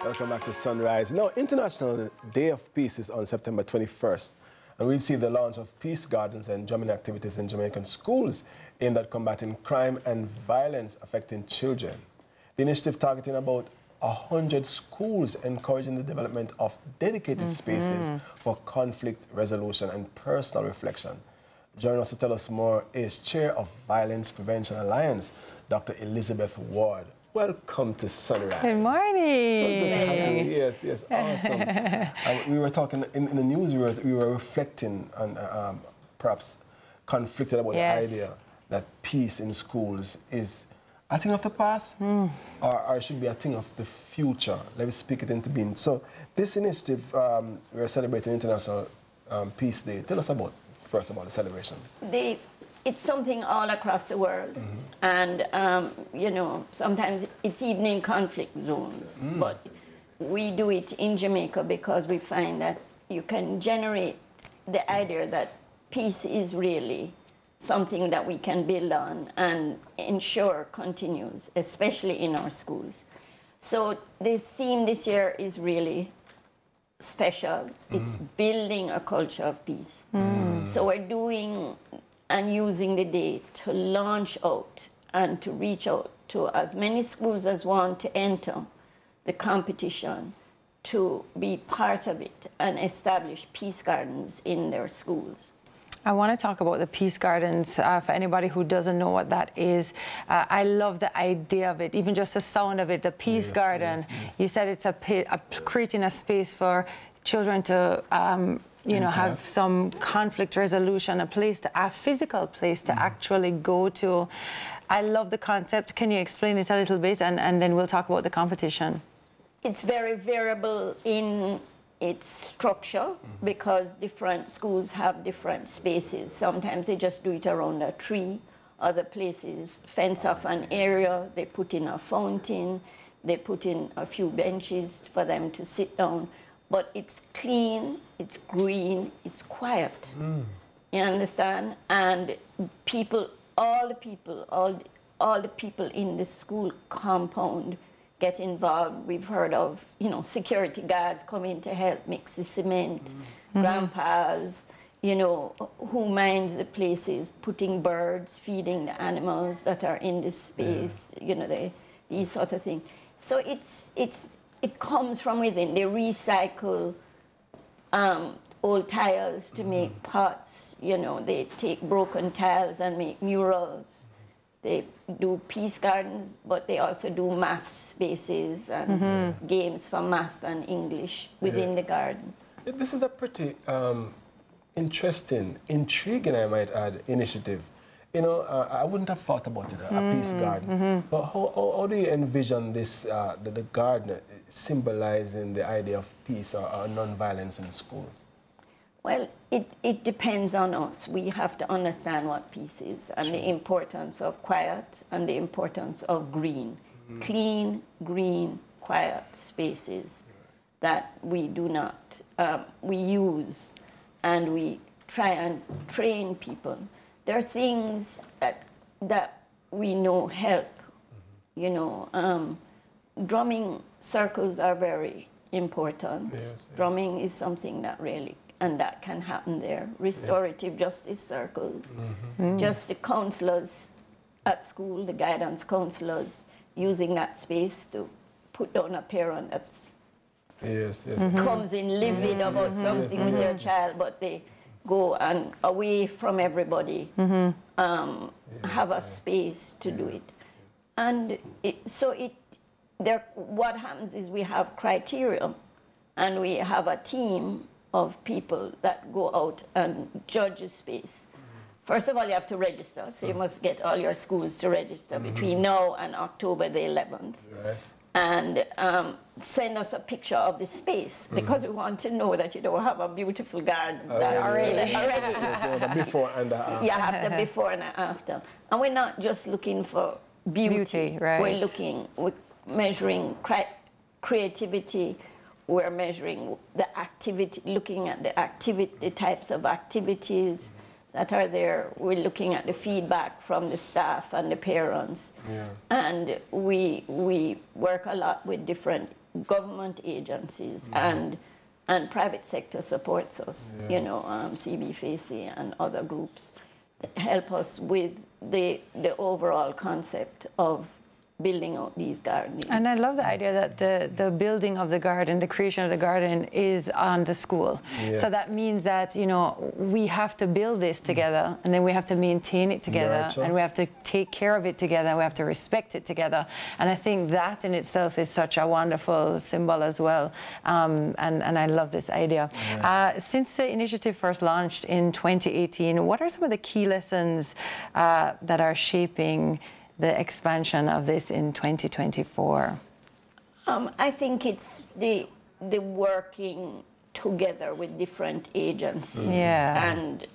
Welcome back to Sunrise. Now, International Day of Peace is on September 21st, and we'll see the launch of peace gardens and drumming activities in Jamaican schools aimed at combating crime and violence affecting children. The initiative targeting about 100 schools, encouraging the development of dedicated spaces for conflict resolution and personal reflection. Joining us to tell us more is Chair of Violence Prevention Alliance, Dr. Elizabeth Ward. Welcome to Sunrise. Good morning. So good to have you. Yes, yes, awesome. We were talking in the news. We were reflecting on perhaps conflicted about the idea that peace in schools is a thing of the past, or should be a thing of the future. Let me speak it into being. So this initiative, we're celebrating International Peace Day. Tell us first about the celebration. It's something all across the world, and you know, sometimes it's even in conflict zones, but we do it in Jamaica because we find that you can generate the idea that peace is really something that we can build on and ensure continues, especially in our schools. So the theme this year is really special. It's building a culture of peace. So we're doing and using the day to launch out and to reach out to as many schools as want to enter the competition, to be part of it and establish peace gardens in their schools. I want to talk about the peace gardens for anybody who doesn't know what that is. I love the idea of it, even just the sound of it, the peace garden. You said it's creating a space for children to you know, have some conflict resolution, a physical place to actually go to. I love the concept. Can you explain it a little bit, and then we'll talk about the competition? It's very variable in its structure because different schools have different spaces. Sometimes they just do it around a tree. Other places fence off an area. They put in a fountain. They put in a few benches for them to sit down. But it's clean, it's green, it's quiet. You understand? And all the people in the school compound get involved. We've heard of, you know, security guards coming to help mix the cement, grandpas, you know, who minds the places, putting birds, feeding the animals that are in this space, you know, these sort of things. So it comes from within. They recycle old tiles to make pots. You know, they take broken tiles and make murals. They do peace gardens, but they also do math spaces and games for math and English within the garden. This is a pretty interesting, intriguing, I might add, initiative. You know, I wouldn't have thought about it, a peace garden. But how do you envision this, the garden symbolizing the idea of peace or non-violence in school? Well, it depends on us. We have to understand what peace is and the importance of quiet and the importance of green. Clean, green, quiet spaces that we do not, we use and we try and train people. There are things that we know help. You know, drumming circles are very important. Drumming is something that really, and that can happen there. Restorative justice circles. Just the counselors at school, the guidance counselors, using that space to put down a parent that comes in livid about something with their child, but they go and away from everybody, have a space to do it. And what happens is we have criteria, and we have a team of people that go out and judge a space. First of all, you have to register, so you must get all your schools to register between now and October the 11th. And send us a picture of the space, because we want to know that you don't have a beautiful garden already. The before and the after. You have the before and the after. And we're not just looking for beauty. We're measuring creativity. We're measuring the activity, looking at the types of activities that are there. We're looking at the feedback from the staff and the parents. And we work a lot with different government agencies and private sector supports us, you know, CBFAC and other groups that help us with the overall concept of building out these gardens. And I love the idea that the building of the garden, the creation of the garden is on the school. Yes. So that means that, you know, we have to build this together, and then we have to maintain it together, and we have to take care of it together, we have to respect it together. And I think that in itself is such a wonderful symbol as well. And I love this idea. Yeah. Since the initiative first launched in 2018, what are some of the key lessons that are shaping the expansion of this in 2024? I think it's the working together with different agencies and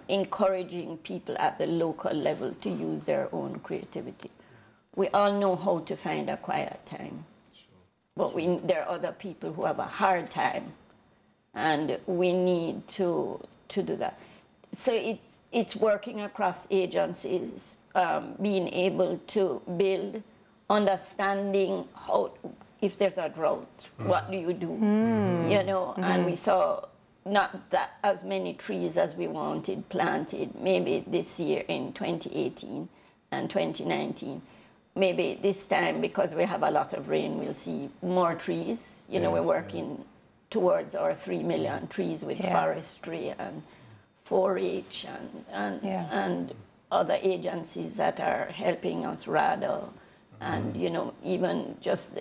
encouraging people at the local level to use their own creativity. We all know how to find a quiet time, but there are other people who have a hard time, and we need to do that. So it's working across agencies, being able to build, understanding how, if there's a drought, what do you do? You know, and we saw not that as many trees as we wanted planted, maybe this year in 2018 and 2019. Maybe this time, because we have a lot of rain, we'll see more trees. You know, we're working towards our 3 million trees with forestry and 4-H and other agencies that are helping us, RADA, and, you know, even just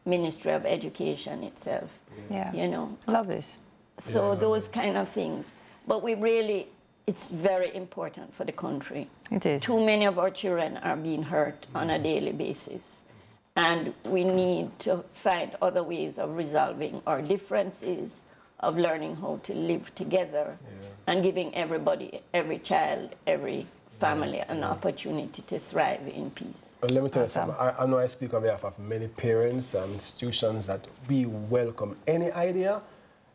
Ministry of Education itself, you know. Love this. So those kind of things. But we really, it's very important for the country. It is. Too many of our children are being hurt on a daily basis. And we need to find other ways of resolving our differences, of learning how to live together, and giving everybody, every child, every family an opportunity to thrive in peace. Well, let me tell you something. I know I speak on behalf of many parents and institutions that we welcome any idea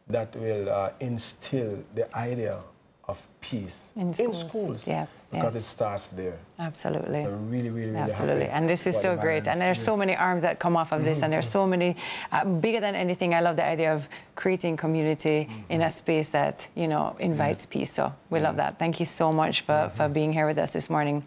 that will instill the idea of peace in schools. Because it starts there. Absolutely. So really, really, really absolutely. And this is so great. And there's so many arms that come off of this, and there's so many, bigger than anything, I love the idea of creating community in a space that, you know, invites peace. So we love that. Thank you so much for being here with us this morning.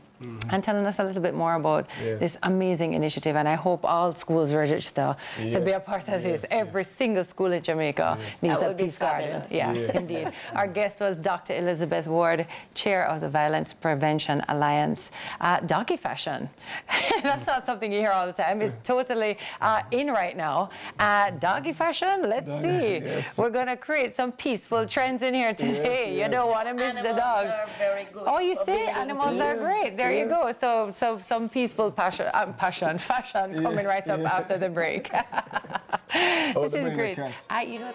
And telling us a little bit more about this amazing initiative. And I hope all schools register to be a part of this. Every single school in Jamaica needs a peace garden. Indeed. Our guest was Dr. Elizabeth Ward, Chair of the Violence Prevention Alliance. Doggy fashion. That's not something you hear all the time. It's totally in right now. Doggy fashion, let's see. We're going to create some peaceful trends in here today. You don't want to miss the dogs. Are very good. Oh, you see? Animals are great. There you go. So some peaceful fashion coming right up after the break. This is great. You know what